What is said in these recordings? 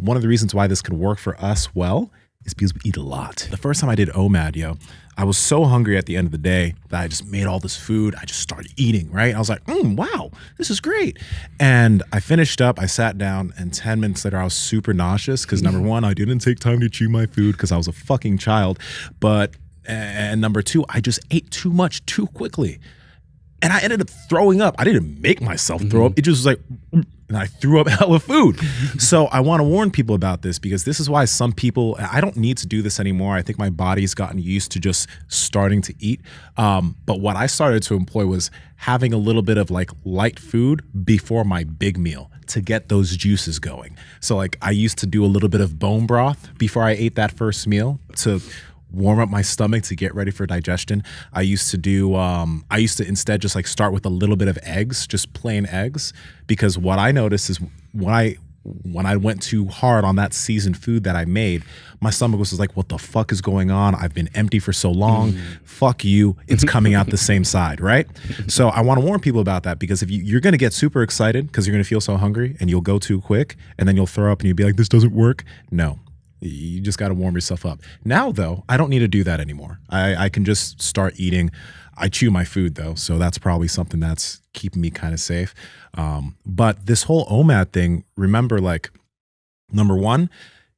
one of the reasons why this could work for us well is because we eat a lot. The first time I did OMAD, I was so hungry at the end of the day that I just made all this food. I just started eating, right? I was like, wow, this is great. And I finished up, I sat down, and 10 minutes later, I was super nauseous because number one, I didn't take time to chew my food because I was a fucking child. And number two, I just ate too much too quickly. And I ended up throwing up. I didn't make myself throw up. It just was like, and I threw up hella food. So I want to warn people about this because this is why some people, I don't need to do this anymore. I think my body's gotten used to just starting to eat. But what I started to employ was having a little bit of like light food before my big meal to get those juices going. So like I used to do a little bit of bone broth before I ate that first meal to warm up my stomach to get ready for digestion. I used to instead just like start with a little bit of eggs, just plain eggs, because what I noticed is when I went too hard on that seasoned food that I made, my stomach was just like, what the fuck is going on? I've been empty for so long. Fuck you. It's coming out the same side, right? So I want to warn people about that because if you're going to get super excited because you're going to feel so hungry and you'll go too quick and then you'll throw up and you'll be like, this doesn't work. No. You just got to warm yourself up. Now, though, I don't need to do that anymore. I can just start eating. I chew my food, though, so that's probably something that's keeping me kind of safe. But this whole OMAD thing, remember, like, number one,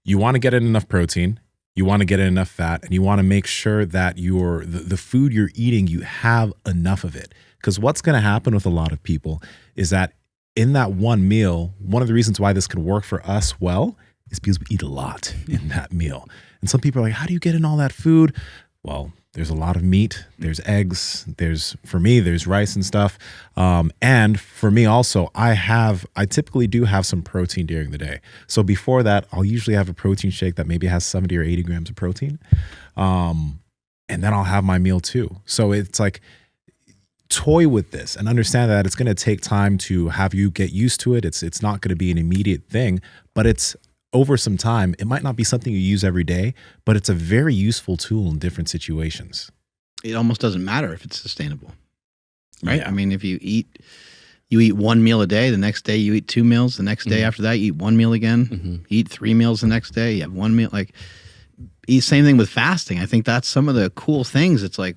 you want to get in enough protein, you want to get in enough fat, and you want to make sure that the food you're eating, you have enough of it. Because what's going to happen with a lot of people is that in that one meal, one of the reasons why this could work for us well is because we eat a lot in that meal. And some people are like, how do you get in all that food? Well, there's a lot of meat, there's eggs, for me, there's rice and stuff. And for me also, I typically do have some protein during the day. So before that, I'll usually have a protein shake that maybe has 70 or 80 grams of protein. And then I'll have my meal too. So it's like, toy with this and understand that it's going to take time to have you get used to it. It's not going to be an immediate thing, but it's over some time. It might not be something you use every day, but it's a very useful tool in different situations. It almost doesn't matter if it's sustainable, right? Yeah. I mean, if you eat one meal a day, the next day you eat 2 meals, the next day after that you eat 1 meal again, you eat 3 meals the next day, you have 1 meal. Like, same thing with fasting. I think that's some of the cool things. It's like,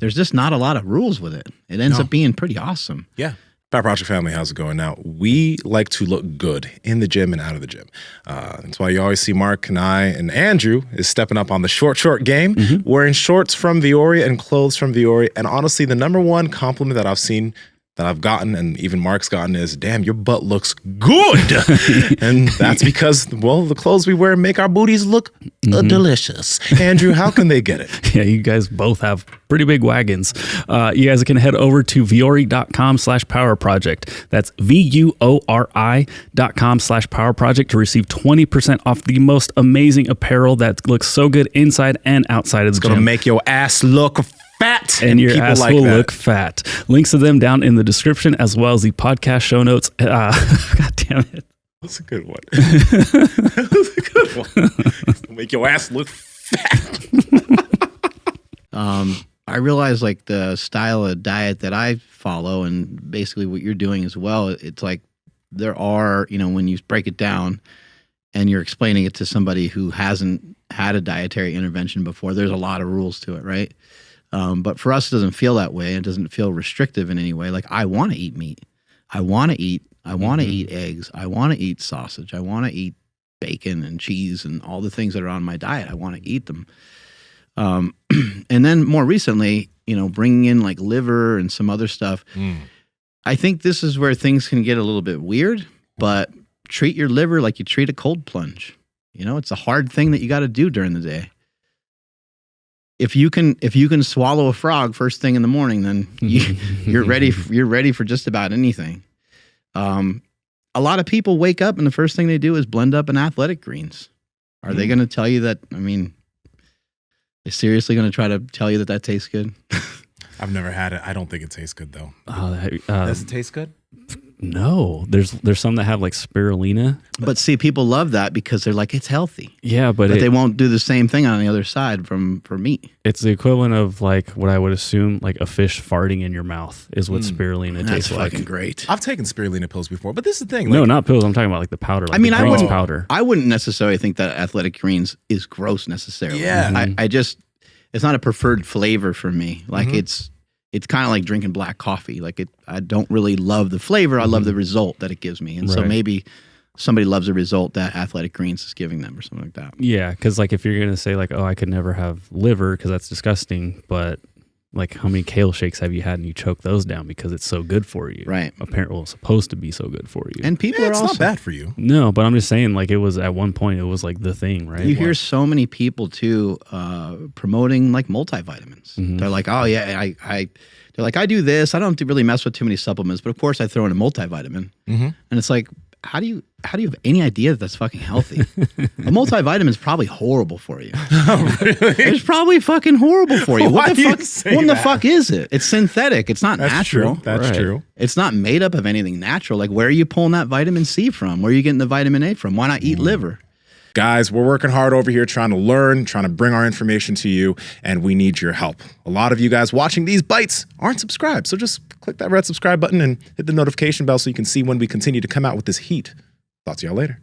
there's just not a lot of rules with it. It ends up being pretty awesome. Yeah. Fat Project family, how's it going? Now, we like to look good in the gym and out of the gym. That's why you always see Mark and I and Andrew is stepping up on the short game, wearing shorts from Viore and clothes from Viore. And honestly, the number one compliment that I've seen, that I've gotten, and even Mark's gotten, is, damn, your butt looks good. And that's because, well, the clothes we wear make our booties look delicious. Andrew, how can they get it? Yeah, you guys both have pretty big wagons. You guys can head over to viore.com/power project. That's VUORI.com/power project to receive 20% off the most amazing apparel that looks so good inside and outside of the gym. It's going to make your ass look fat, and your ass like will that. look fat. Links to them down in the description, as well as the podcast show notes. God damn it. That's a good one. That's a good one. Make your ass look fat. I realize, like, the style of diet that I follow and basically what you're doing as well, it's like there are, when you break it down and you're explaining it to somebody who hasn't had a dietary intervention before, there's a lot of rules to it, right? But for us, it doesn't feel that way. It doesn't feel restrictive in any way. Like, I want to eat meat. I want to eat eggs. I want to eat sausage. I want to eat bacon and cheese and all the things that are on my diet. I want to eat them. And then more recently, bringing in like liver and some other stuff. I think this is where things can get a little bit weird, but treat your liver like you treat a cold plunge. It's a hard thing that you got to do during the day. If you can swallow a frog first thing in the morning, then you're ready for just about anything. A lot of people wake up and the first thing they do is blend up an athletic greens. Are they going to tell you that? I mean, they're seriously going to try to tell you that tastes good? I've never had it. I don't think it tastes good though. Does Does it taste good? No, there's some that have like spirulina. But see, people love that because they're like, it's healthy. Yeah, but They won't do the same thing on the other side for meat. it's the equivalent of like what I would assume like a fish farting in your mouth is what spirulina That's tastes fucking like. great. I've taken spirulina pills before, but this is the thing. No, like, not pills. I'm talking about like the powder. Like I mean, the I greens wouldn't powder. I wouldn't necessarily think that athletic greens is gross necessarily. Yeah. I just, it's not a preferred flavor for me. Like it's kind of like drinking black coffee. Like I don't really love the flavor. I love the result that it gives me. And so Right. maybe somebody loves the result that Athletic Greens is giving them or something like that. Yeah, because like if you're gonna say like, oh, I could never have liver because that's disgusting, but like how many kale shakes have you had and you choke those down because it's so good for you? Right. Apparently, well, it's supposed to be so good for you. And people yeah, are it's also not bad for you. No, but I'm just saying like it was at one point it was like the thing, right? You hear so many people too promoting like multivitamins. They're like, oh yeah, they're like, I do this. I don't really mess with too many supplements, but of course I throw in a multivitamin. And it's like, how do you have any idea that that's fucking healthy? A multivitamin is probably horrible for you. It's probably fucking horrible for you. Why What do the you fuck? say What the that? fuck is it? It's synthetic. It's not That's natural. true. That's Right. true. It's not made up of anything natural. Like, where are you pulling that vitamin C from? Where are you getting the vitamin A from? Why not eat liver? Guys, we're working hard over here trying to learn, trying to bring our information to you, and we need your help. A lot of you guys watching these bites aren't subscribed, so just click that red subscribe button and hit the notification bell so you can see when we continue to come out with this heat. Talk to y'all later.